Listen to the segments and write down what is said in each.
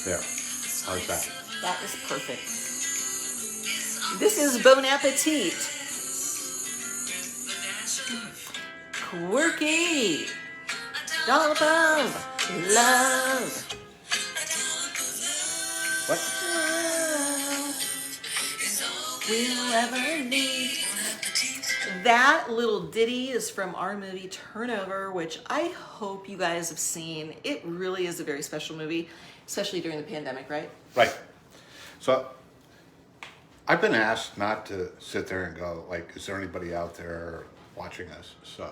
There. How's that? That is perfect. This is Bon Appetit. Quirky. Dollop of love. What? We'll ever need. That little ditty is from our movie Turnover, which I hope you guys have seen. It really is a very special movie, especially during the pandemic, right? Right. So I've been asked not to sit there and go, like, is there anybody out there watching us? So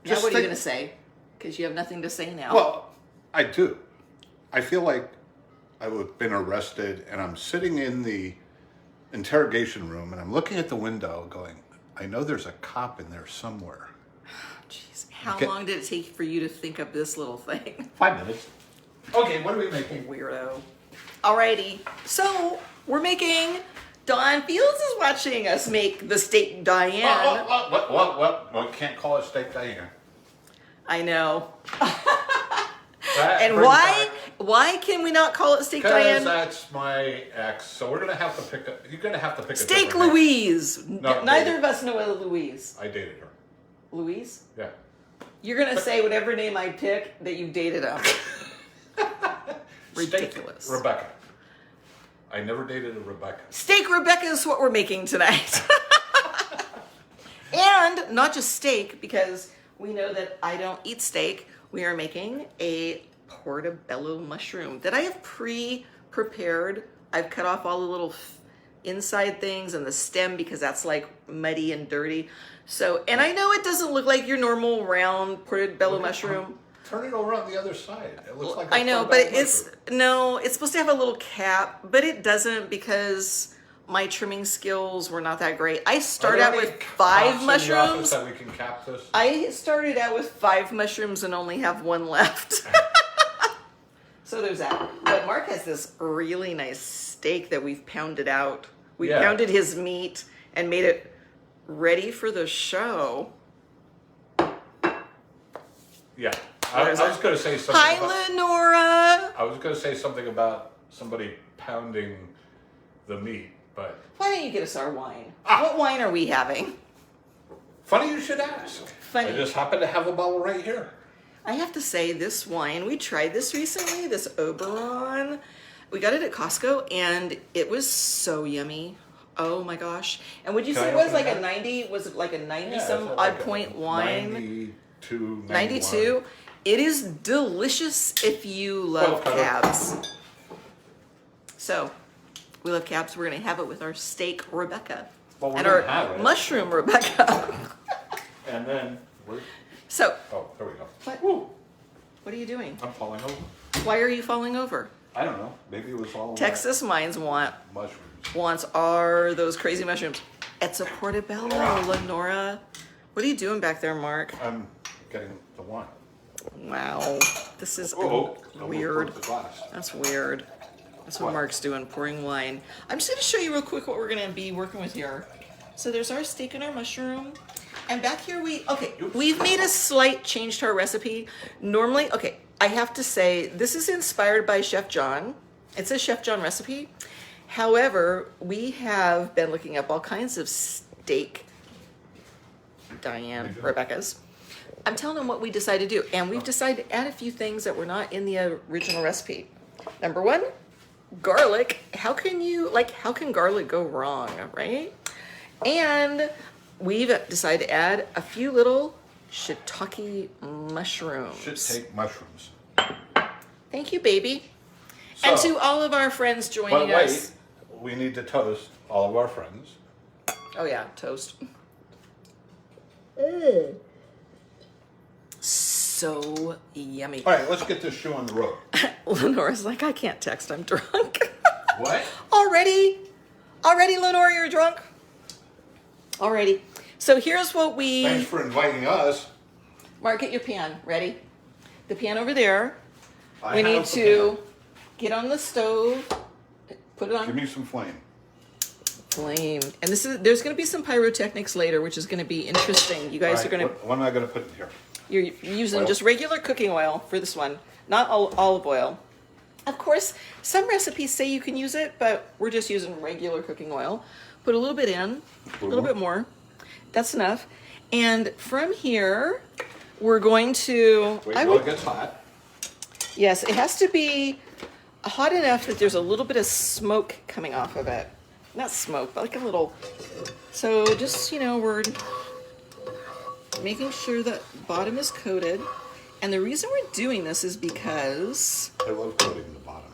now what are you going to say? Because you have nothing to say now. Well, I do. I feel like I've been arrested and I'm sitting in the interrogation room and I'm looking at the window going, I know there's a cop in there somewhere. Jeez, how long did it take for you to think of this little thing? 5 minutes. Okay, what are we making? Weirdo. Alrighty, so we're making, Dawn Fields is watching us make the steak Diane. What? Can't call it steak Diane. I know. And why can we not call it steak Diane? Because that's my ex, so we're gonna have to pick a. You're gonna have to pick a steak Louise. No, neither of us know a Louise. I dated her. Louise? Yeah. You're gonna say whatever name I pick that you dated him. Ridiculous. Steak Rebecca. I never dated a Rebecca. Steak Rebecca is what we're making tonight. And not just steak, because we know that I don't eat steak. We are making a portobello mushroom that I have pre-prepared. I've cut off all the little inside things and the stem because that's like muddy and dirty. So, and I know it doesn't look like your normal round portobello mushroom. Turn it over on the other side. It looks like I know, but it's supposed to have a little cap, but it doesn't because my trimming skills were not that great. I start out with 5 mushrooms. That we can cap this? I started out with 5 mushrooms and only have 1 left. So there's that. But Mark has this really nice steak that we've pounded out. We pounded his meat and made it ready for the show. Yeah. I was going to say something. Hi, Lenora. I was going to say something about somebody pounding the meat, but why don't you get us our wine? What wine are we having? Funny you should ask. Funny. I just happen to have a bottle right here. I have to say, this wine, we tried this recently, this Oberon. We got it at Costco, and it was so yummy. Oh my gosh. And would you say it was like a 90, was it like a 90 some odd point wine? 92, 92. It is delicious if you love cabs. So, we love cabs. We're going to have it with our steak Rebecca. Well, and our mushroom Rebecca. And then so. Oh, there we go. What are you doing? I'm falling over. Why are you falling over? I don't know. Maybe it was all Texas Minds wants those crazy mushrooms. It's a portobello, Lenora. What are you doing back there, Mark? I'm getting the wine. Wow, this is weird. That's weird. That's what Mark's doing, pouring wine. I'm just going to show you real quick what we're going to be working with here. So there's our steak and our mushroom. And back here we've made a slight change to our recipe. Normally, I have to say, this is inspired by Chef John. It's a Chef John recipe. However, we have been looking up all kinds of steak Diane Rebecca's. I'm telling them what we decided to do. And we've decided to add a few things that were not in the original recipe. Number 1, garlic. How can garlic go wrong, right? And we've decided to add a few little shiitake mushrooms. Shiitake mushrooms. Thank you, baby. So, and to all of our friends joining us. We need to toast all of our friends. Oh yeah, toast. So yummy. All right, let's get this show on the road. Lenora's like, I can't text, I'm drunk. What? Already, Lenora, you're drunk? Alrighty. So here's what we... Thanks for inviting us. Mark, get your pan. Ready? The pan over there. We need to get on the stove. Put it on. Give me some flame. Flame. And there's going to be some pyrotechnics later, which is going to be interesting. You guys are going to... What am I going to put in here? You're using just regular cooking oil for this one, not olive oil. Of course, some recipes say you can use it, but we're just using regular cooking oil. Put a little bit in, a little bit more. That's enough. And from here, we're going to... Wait till it gets hot. Yes, it has to be hot enough that there's a little bit of smoke coming off of it. Not smoke, but like a little... So just, you know, we're making sure that bottom is coated. And the reason we're doing this is because... I love coating the bottoms.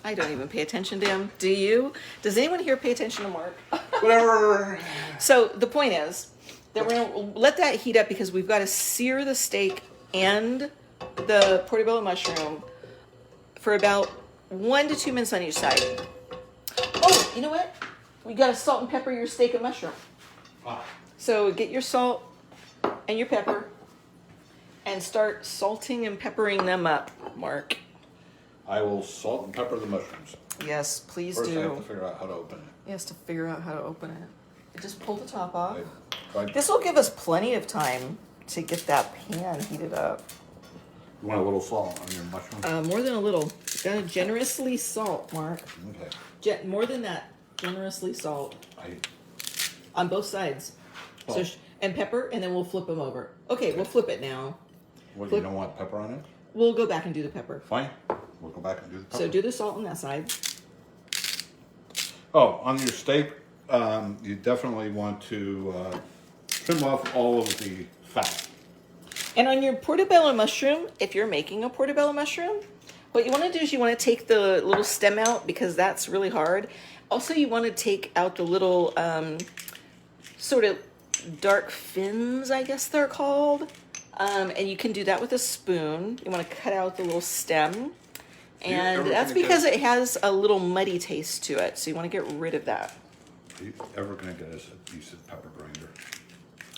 I don't even pay attention to him. Do you? Does anyone here pay attention to Mark? Whatever. So the point is that we're going to let that heat up because we've got to sear the steak and the portobello mushroom for about 1 to 2 minutes on each side. Oh, you know what? We got to salt and pepper your steak and mushroom. Ah. So get your salt and your pepper and start salting and peppering them up, Mark. I will salt and pepper the mushrooms. Yes, please First, do. I have to figure out how to open it. He has to figure out how to open it. Just pull the top off. I tried. This will give us plenty of time to get that pan heated up. You want a little salt on your mushroom? More than a little. You gotta generously salt, Mark. Okay. More than that, generously salt on both sides. Oh. So and pepper, and then we'll flip them over. Okay, we'll flip it now. What, you don't want pepper on it? We'll go back and do the pepper. Fine. We'll go back and do the pepper. So do the salt on that side. Oh, on your steak, you definitely want to trim off all of the fat. And on your portobello mushroom, if you're making a portobello mushroom, what you want to do is you want to take the little stem out because that's really hard. Also, you want to take out the little sort of dark fins, I guess they're called. And you can do that with a spoon. You want to cut out the little stem. And that's because it has a little muddy taste to it. So you want to get rid of that. Are you ever going to get us a decent pepper grinder?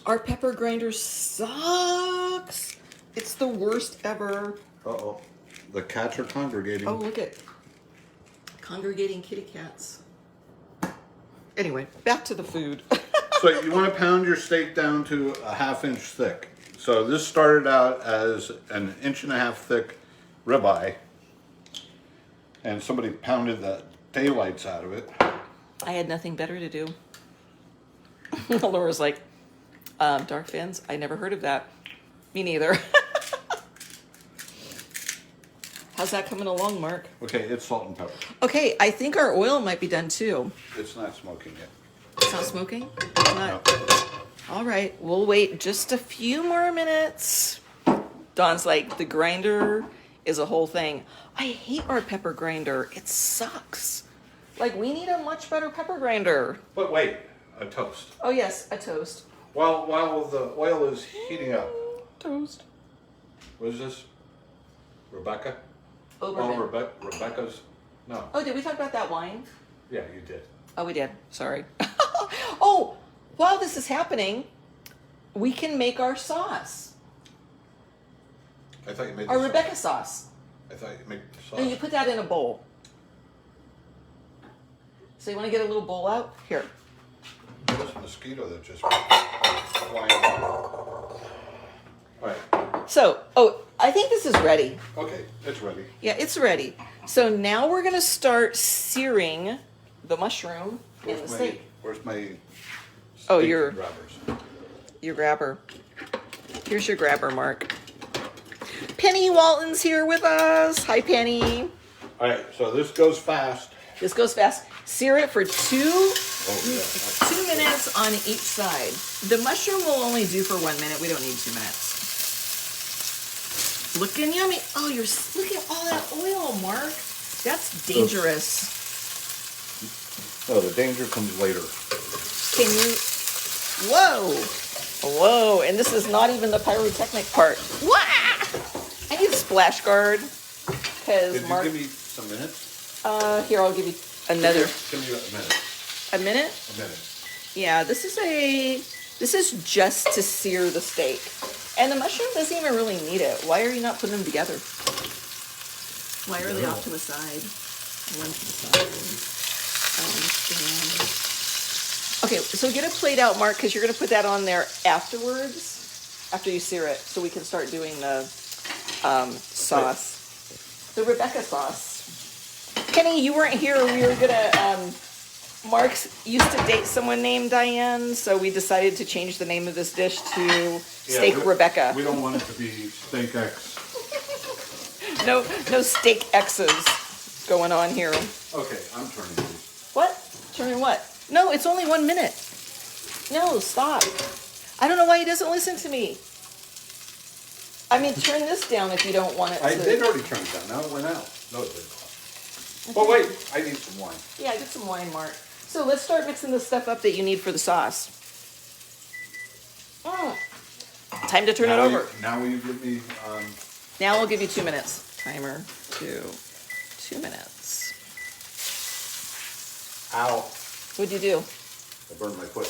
Our pepper grinder sucks. It's the worst ever. Uh-oh. The cats are congregating. Oh, look at congregating kitty cats. Anyway, back to the food. So you want to pound your steak down to a 1/2 inch thick. So this started out as an 1.5 inch thick ribeye. And somebody pounded the daylights out of it. I had nothing better to do. Laura's like, dark fins? I never heard of that. Me neither. How's that coming along, Mark? Okay, it's salt and pepper. Okay, I think our oil might be done too. It's not smoking yet. It's not smoking? It's not. No. All right, we'll wait just a few more minutes. Dawn's like, the grinder is a whole thing. I hate our pepper grinder. It sucks. Like, we need a much better pepper grinder. But wait, a toast. Oh, yes, a toast. While the oil is heating up. Toast. What is this? Rebecca? Oberman. Rebecca's? No. Oh, did we talk about that wine? Yeah, you did. Oh, we did. Sorry. Oh, while this is happening, we can make our sauce. I thought you made the Our sauce. Rebecca sauce. I thought you made the sauce. And you put that in a bowl. So you want to get a little bowl out? Here. This mosquito that just flying around. All right. So, I think this is ready. Okay, it's ready. Yeah, it's ready. So now we're going to start searing the mushroom in the steak. Where's my Oh, steak your grabbers? grabber. Here's your grabber, Mark. Penny Walton's here with us. Hi, Penny. All right, so this goes fast. This goes fast. Sear it for 2 Oh, yeah. minutes on each side. The mushroom will only do for 1 minute. We don't need 2 minutes. Looking yummy. Oh, look at all that oil, Mark. That's dangerous. No, the danger comes later. Can you? Whoa. And this is not even the pyrotechnic part. Wah! I need a splash guard. Did Mark, you give me some minutes? here, I'll give you another. Give me a minute. A minute? A minute. Yeah, this is just to sear the steak. And the mushroom doesn't even really need it. Why are you not putting them together? Why are they off to the side? One to the side. Okay, so get a plate out, Mark, because you're going to put that on there afterwards, after you sear it, so we can start doing the sauce. the Rebecca sauce. Kenny, you weren't here. We were gonna, Mark used to date someone named Diane, so we decided to change the name of this dish to Steak Rebecca. We don't want it to be Steak X. No steak X's going on here. Okay, I'm turning these. What? Turning what? No, it's only 1 minute. No, stop. I don't know why he doesn't listen to me. I mean, turn this down if you don't want it to. I did already turn it down. Now it went out. No, it didn't. Well, wait. I need some wine. Yeah, get some wine, Mark. So let's start mixing the stuff up that you need for the sauce. Time to turn it over. Now will you give me... Now I'll give you 2 minutes. Timer to 2 minutes. Ow. What'd you do? I burned my foot.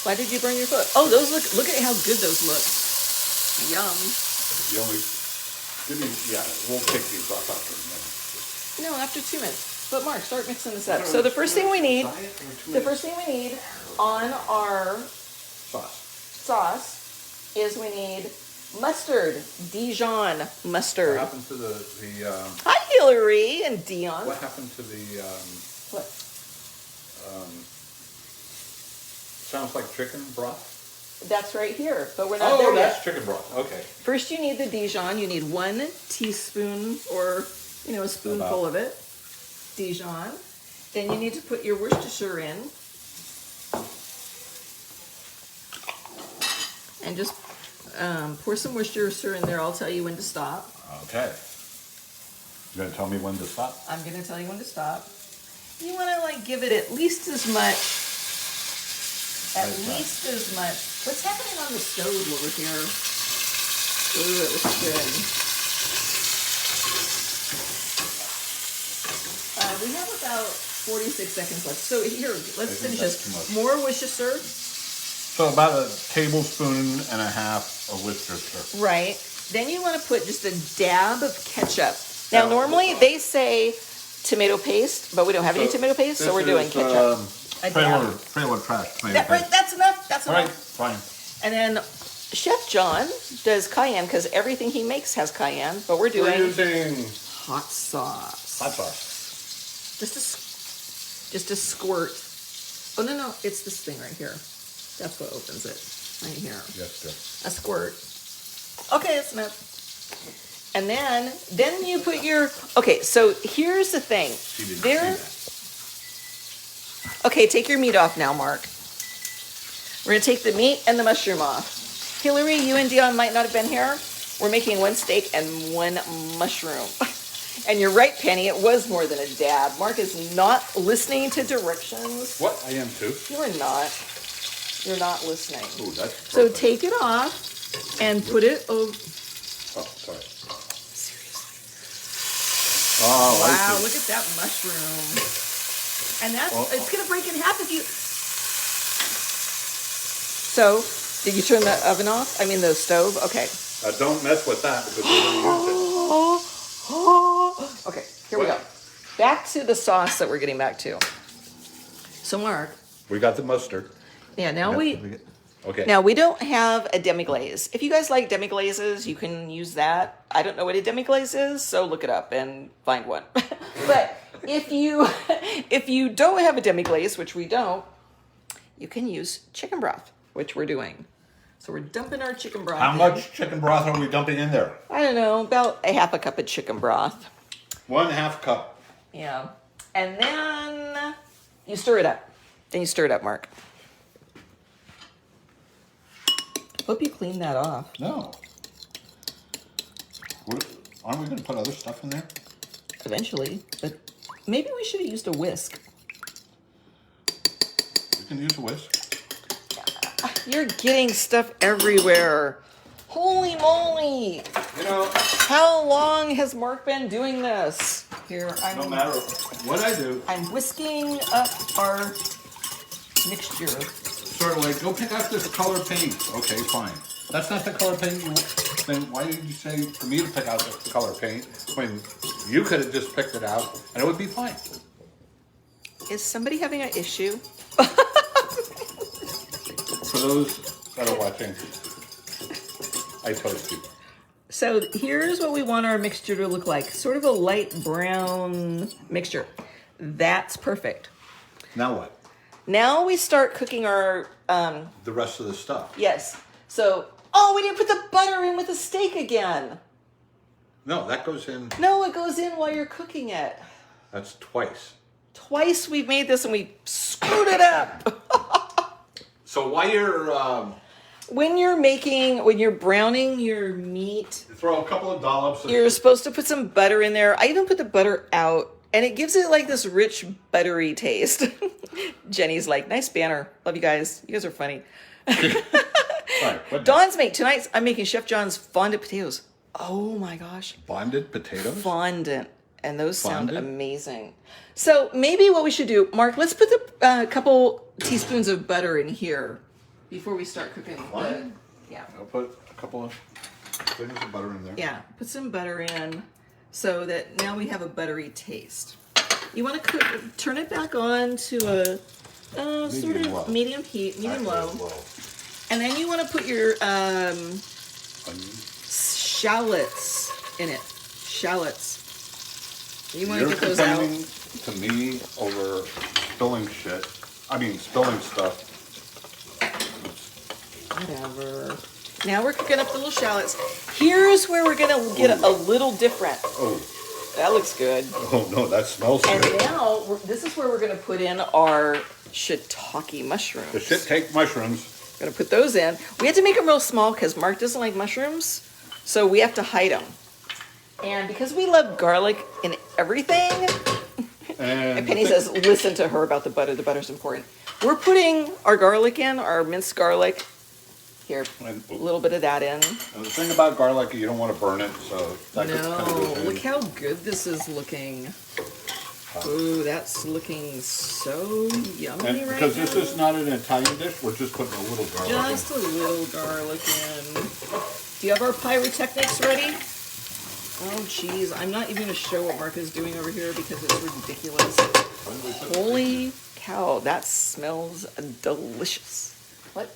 Why did you burn your foot? Oh, those look at how good those look. Yum. You only... we'll take these off after a minute. No, after 2 minutes. But Mark, start mixing this up. So the first thing we need on our sauce is we need mustard, Dijon mustard. What happened to the Hi, Hillary and Dion. what happened to the What? sounds like chicken broth? That's right here, but we're not there yet. That's chicken broth. Okay. First, you need the Dijon. You need 1 teaspoon or a spoonful of it. Dijon. Then you need to put your Worcestershire in, and just pour some Worcestershire in there. I'll tell you when to stop. Okay. You gonna tell me when to stop? I'm gonna tell you when to stop. You want to give it at least as much. What's happening on the stove over here? Ooh, it looks good. We have about 46 seconds left. So here, let's finish this. More Worcestershire. So about a tablespoon and a half of Worcestershire. Right. Then you want to put just a dab of ketchup. Now, normally they say tomato paste, but we don't have any tomato paste, so we're doing ketchup. Trailer trash tomato paste. Right, that's enough. That's All right, enough. fine. And then Chef John does cayenne because everything he makes has cayenne, but we're We're doing using hot sauce. hot sauce. Just a squirt. Oh no, it's this thing right here. That's what opens it. Right here. Yes, dear. A squirt. Okay, it's enough. And then you put your. Okay, so here's the thing. She didn't see that. Okay, take your meat off now, Mark. We're gonna take the meat and the mushroom off. Hillary, you and Dion might not have been here. We're making 1 steak and 1 mushroom. And you're right, Penny, it was more than a dab. Mark is not listening to directions. What? I am too. You are not. You're not listening. Ooh, that's So perfect. take it off and put it over. Oh, sorry. Seriously. Oh, Wow, I see. look at that mushroom. And it's going to break in half if you... So, did you turn the oven off? I mean the stove? Okay. Don't mess with that because we're going to use it. Okay, here we go. Back to the sauce that we're getting back to. So Mark. We got the mustard. Yeah, Okay. Now we don't have a demi-glaze. If you guys like demi-glazes, you can use that. I don't know what a demi-glaze is, so look it up and find one. But if you don't have a demi-glaze, which we don't, you can use chicken broth, which we're doing. So we're dumping our chicken broth How in. much chicken broth are we dumping in there? I don't know, about a half a cup of chicken broth. 1/2 cup. Yeah. And then you stir it up. Then you stir it up, Mark. Hope you clean that off. No. Aren't we going to put other stuff in there? Eventually. But maybe we should have used a whisk. You can use a whisk. You're getting stuff everywhere. Holy moly. You know, How long has Mark been doing this? Here, no matter what I do, I'm whisking up our mixture. sort of like, go pick out this color paint. Okay, fine. That's not the color paint you want. Then why did you say for me to pick out the color paint when you could have just picked it out and it would be fine? Is somebody having an issue? For those that are watching, I toast you. So here's what we want our mixture to look like. Sort of a light brown mixture. That's perfect. Now what? Now we start cooking our... The rest of the stuff. Yes. So, oh, we didn't put the butter in with the steak again. No, that goes in. No, it goes in while you're cooking it. That's twice. Twice we've made this and we screwed it up. So while you're... when you're browning your meat, throw a couple of dollops. You're supposed to put some butter in there. I even put the butter out, and it gives it like this rich, buttery taste. Jenny's like, nice banner. Love you guys. You guys are funny. Right, Dawn's tonight I'm making Chef John's fondant potatoes. Oh my gosh. Bonded potatoes? Fondant. And those sound amazing. So maybe what we should do, Mark, let's put the couple teaspoons of butter in here before we start cooking. Yeah. I'll put a couple of things of butter in there. Yeah, put some butter in so that now we have a buttery taste. You want to turn it back on to a sort of medium heat, medium low. And then you want to put your shallots in it. Shallots. You want to get those out. You're complaining to me over spilling stuff. Whatever. Now we're cooking up the little shallots. Here's where we're going to get a little different. Oh. That looks good. Oh, no, that smells good. And now, this is where we're going to put in our shiitake mushrooms. The shiitake mushrooms. We're going to put those in. We had to make them real small because Mark doesn't like mushrooms, so we have to hide them. And because we love garlic in everything, and Penny says, listen to her about the butter. The butter's important. We're putting our garlic in, our minced garlic. Here, a little bit of that in. And the thing about garlic, you don't want to burn it, so that kind of goes in. Look how good this is looking. Ooh, that's looking so yummy right now. Because this is not an Italian dish, we're just putting a little garlic in. Just a little garlic in. Do you have our pyrotechnics ready? Oh, geez. I'm not even going to show what Mark is doing over here because it's ridiculous. Holy cow, that smells delicious. What?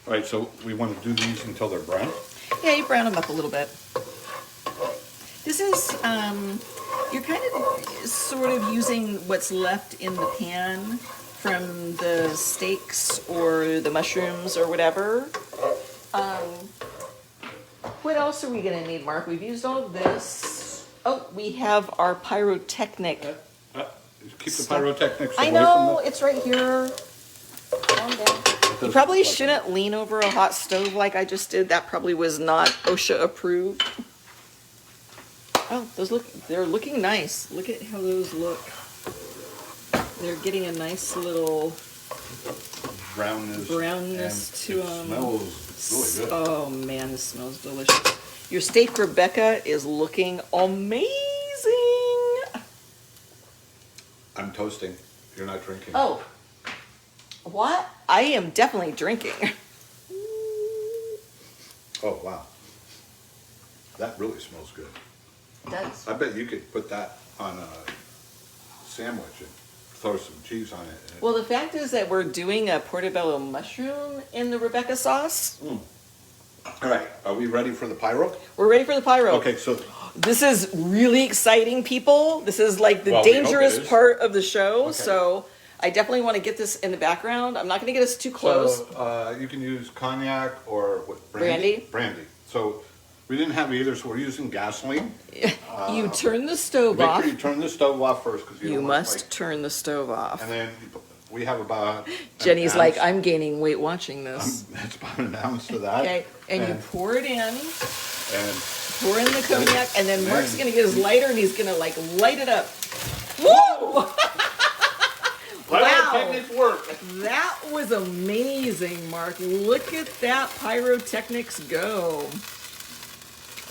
All right, so we want to do these until they're brown? Yeah, you brown them up a little bit. This is, you're kind of sort of using what's left in the pan from the steaks or the mushrooms or whatever. What else are we going to need, Mark? We've used all of this. Oh, we have our pyrotechnic. Keep the pyrotechnics away I know, from it's right here. Calm down. You probably shouldn't lean over a hot stove like I just did. That probably was not OSHA approved. Oh, they're looking nice. Look at how those look. They're getting a nice little brownness to them. Smells really good. Oh man, this smells delicious. Your steak Rebecca is looking amazing. I'm toasting. You're not drinking. Oh. What? I am definitely drinking. Oh, wow. That really smells good. It does. I bet you could put that on a sandwich and throw some cheese on it. Well, the fact is that we're doing a portobello mushroom in the Rebecca sauce. All right, are we ready for the pyro? We're ready for the pyro. Okay, so... This is really exciting, people. This is like the dangerous part of the show, okay. So... I definitely want to get this in the background. I'm not going to get us too close. So you can use cognac or what? Brandy. Brandy. So we didn't have either, so we're using gasoline. You turn the stove off. Make sure you turn the stove off first. Because you must turn the stove off. And then we have about Jenny's like, I'm gaining weight watching this. It's about an ounce of that. Okay, and you pour it in. And pour in the cognac, and then Mark's going to get his lighter, and he's going to like light it up. Woo! Wow, that was amazing, Mark. Look at that pyrotechnics go.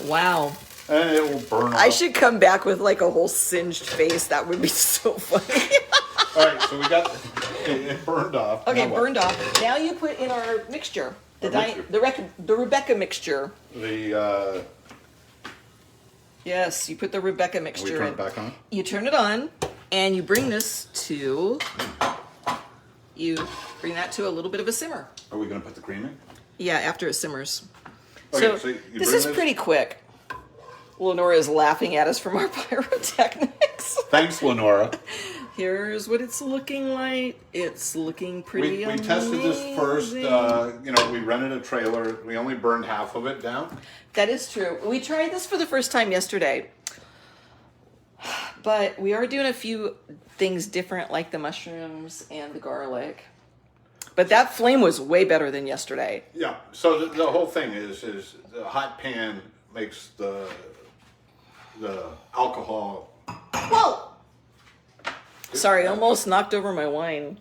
Wow. And it will burn off. I should come back with like a whole singed face. That would be so funny. All right, so we got it burned off. Okay, burned off. Now you put in our mixture, the Rebecca mixture. Yes, you put the Rebecca mixture in. We turn it back on? You turn it on. And you bring this to, a little bit of a simmer. Are we going to put the cream in? Yeah, after it simmers. Okay, So this is pretty quick. Lenora is laughing at us from our pyrotechnics. Thanks, Lenora. Here's what it's looking like. It's looking pretty We tested this first. We rented a trailer. We only burned half of it down. That is true. We tried this for the first time yesterday. But we are doing a few things different, like the mushrooms and the garlic. But that flame was way better than yesterday. Yeah. So the whole thing is the hot pan makes the alcohol. Whoa! Sorry, I almost knocked over my wine.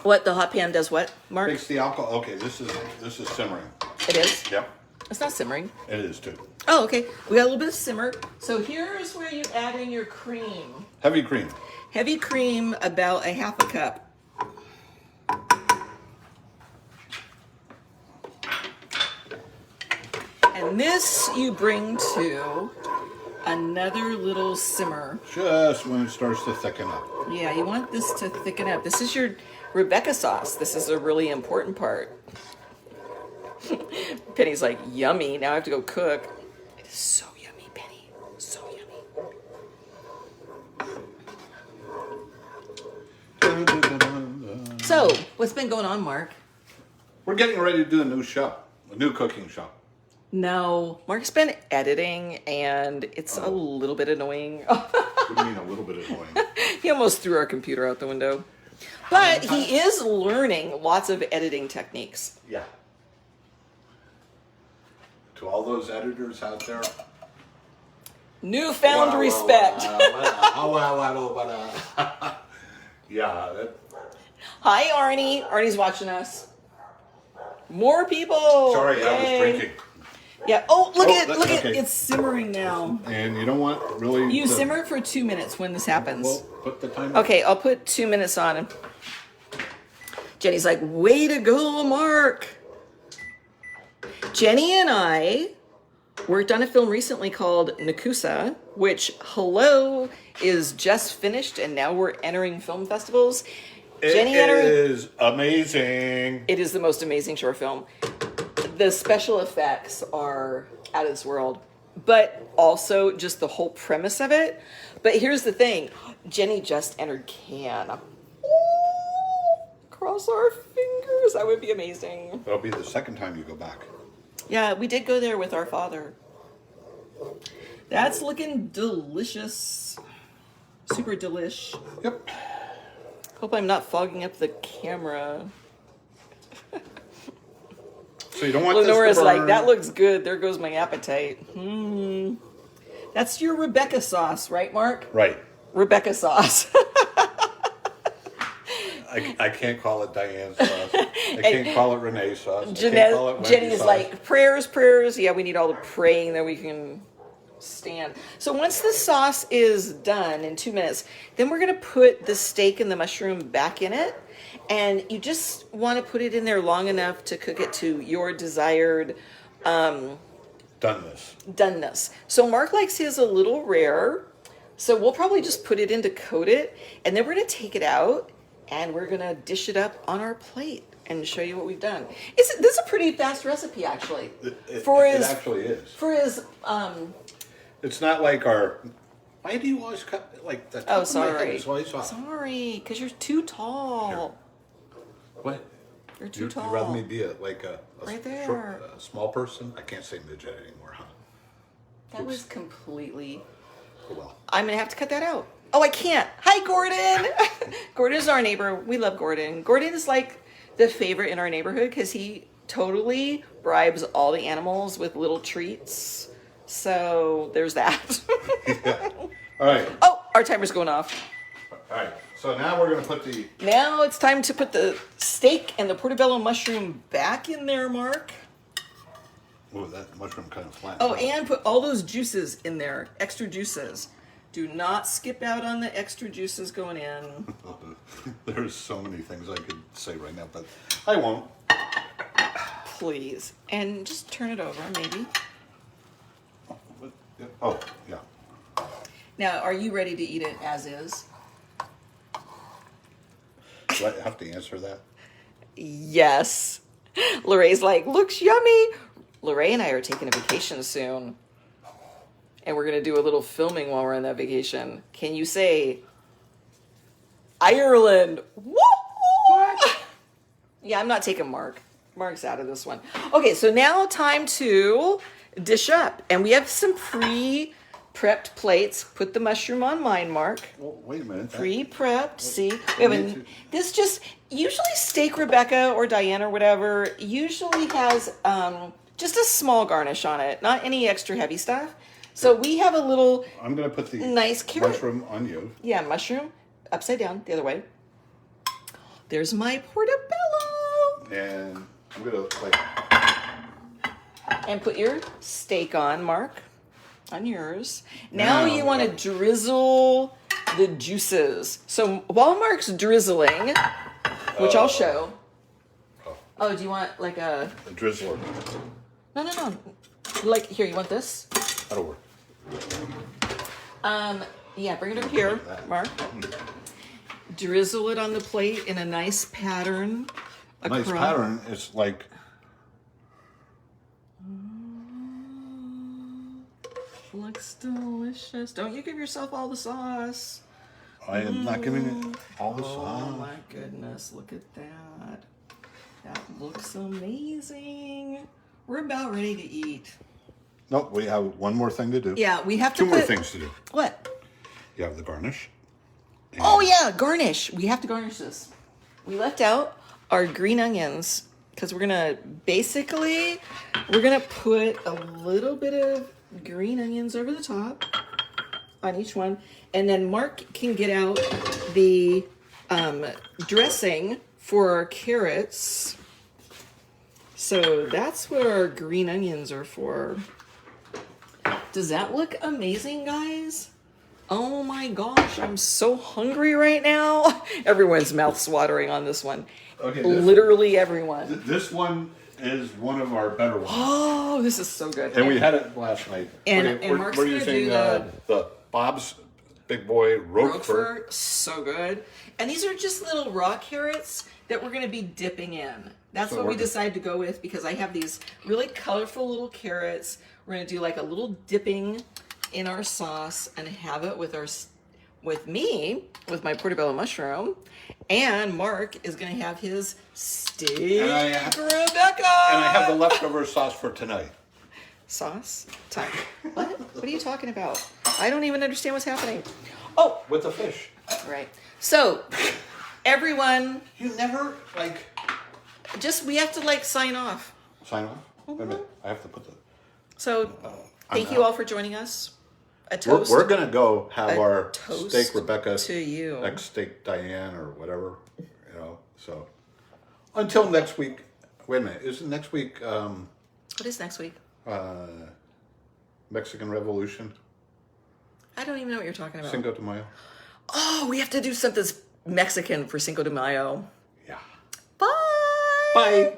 What, the hot pan does what, Mark? Makes the alcohol. Okay, this is simmering. It is? Yep. It's not simmering. It is too. Oh, okay. We got a little bit of simmer. So here's where you add in your cream. Heavy cream. Heavy cream, about a half a cup. And this you bring to another little simmer. Just when it starts to thicken up. Yeah, you want this to thicken up. This is your Rebecca sauce. This is a really important part. Penny's like, yummy. Now I have to go cook. It is so yummy, Penny. So yummy. So, what's been going on, Mark? We're getting ready to do a new show, a new cooking show. No, Mark's been editing, and it's a little bit annoying. What do you mean a little bit annoying? He almost threw our computer out the window. But he is learning lots of editing techniques. Yeah. To all those editors out there. Newfound respect. Yeah. Hi, Arnie. Arnie's watching us. More people. Sorry, I was drinking. Yeah. Oh, look at okay. it's simmering now. And you don't want really. You simmer for 2 minutes when this happens. Well, put the timer. Okay, I'll put 2 minutes on. Jenny's like, way to go, Mark. Jenny and I worked on a film recently called Nakusa, which, is just finished, and now we're entering film festivals. It is amazing. It is the most amazing short film. The special effects are out of this world, but also just the whole premise of it. But here's the thing. Jenny just entered Cannes. Cross our fingers. That would be amazing. It'll be the second time you go back. Yeah, we did go there with our father. That's looking delicious. Super delish. Yep. Hope I'm not fogging up the camera. So you don't want Lenora's this to burn. like, that looks good. There goes my appetite. That's your Rebecca sauce, right, Mark? Right. Rebecca sauce. I can't call it Diane sauce. I can't call it Renee sauce. I Jeanette, can't call it Wendy Jenny's sauce. like, prayers. Yeah, we need all the praying that we can stand. So once the sauce is done in 2 minutes, then we're going to put the steak and the mushroom back in it. And you just want to put it in there long enough to cook it to your desired doneness. So Mark likes his a little rare. So we'll probably just put it in to coat it. And then we're going to take it out and we're going to dish it up on our plate and show you what we've done. This is a pretty fast recipe, actually. It actually is. For his... It's not like our... Why do you always cut like that? Oh, sorry. Sorry, because you're too tall. Here. What? You're too tall. You'd rather me be a Right there. short, small person? I can't say midget anymore, huh? That was completely... Oh, well. I'm going to have to cut that out. Oh, I can't. Hi, Gordon. Gordon's our neighbor. We love Gordon. Gordon is like the favorite in our neighborhood because he totally bribes all the animals with little treats. So there's that. Yeah. All right. Oh, our timer's going off. All right. So now we're going to put the... Now it's time to put the steak and the portobello mushroom back in there, Mark. Oh, that mushroom kind of flat. Oh, and put all those juices in there. Extra juices. Do not skip out on the extra juices going in. There's so many things I could say right now, but I won't. Please. And just turn it over, maybe. Oh, yeah. Now, are you ready to eat it as is? Do I have to answer that? Yes. Lorraine's like, looks yummy. Lorraine and I are taking a vacation soon. And we're going to do a little filming while we're on that vacation. Can you say Ireland? What? Yeah, I'm not taking Mark. Mark's out of this one. Okay, so now time to dish up. And we have some pre-prepped plates. Put the mushroom on mine, Mark. Well, wait a minute. Pre-prepped. See, we have this just usually Steak Rebecca or Diane or whatever usually has just a small garnish on it, not any extra heavy stuff. So we have a little. I'm gonna put the nice carrot mushroom on you. Yeah, mushroom upside down the other way. There's my portobello. And I'm gonna like. And put your steak on, Mark, on yours. Now you want to drizzle the juices. So while Mark's drizzling, which I'll show. Oh, do you want like a drizzler? No. Like here, you want this? That'll work. Yeah, bring it over here, Mark. Drizzle it on the plate in a nice pattern. Nice pattern. It's like. Looks delicious. Don't you give yourself all the sauce. I am not giving it all the Oh sauce. my goodness, look at that. That looks amazing. We're about ready to eat. Nope, we have one more thing to do. Yeah, we have to Two more things to do. What? You have the garnish. Oh yeah, garnish. We have to garnish this. We left out our green onions because we're gonna put a little bit of green onions over the top on each one, and then Mark can get out the dressing for our carrots. So that's what our green onions are for. Does that look amazing, guys? Oh my gosh, I'm so hungry right now. Everyone's mouth's watering on this one. Okay, literally everyone. This one is one of our better ones. Oh, this is so good. And we had it last night. And Mark's we're gonna using do the Bob's Big Boy Roquefort. So good. And these are just little raw carrots that we're going to be dipping in. That's So what we we're- decided to go with because I have these really colorful little carrots. We're going to do like a little dipping in our sauce and have it with my portobello mushroom. And Mark is going to have his steak Rebecca. And I have the leftover sauce for tonight. Sauce time. What? What are you talking about? I don't even understand what's happening. Oh, With the fish. right. So, everyone, You never, we have to sign off. sign off? Wait a minute. I have to put the... So, thank I'm you out. all for joining us. A toast. We're going to go have A our toast steak Rebecca. to you. Next steak Diane or whatever. So until next week. Wait a minute. Isn't next week What is next week? Mexican Revolution? I don't even know what you're talking about. Cinco de Mayo? Oh, we have to do something Mexican for Cinco de Mayo. Yeah. Bye. Bye.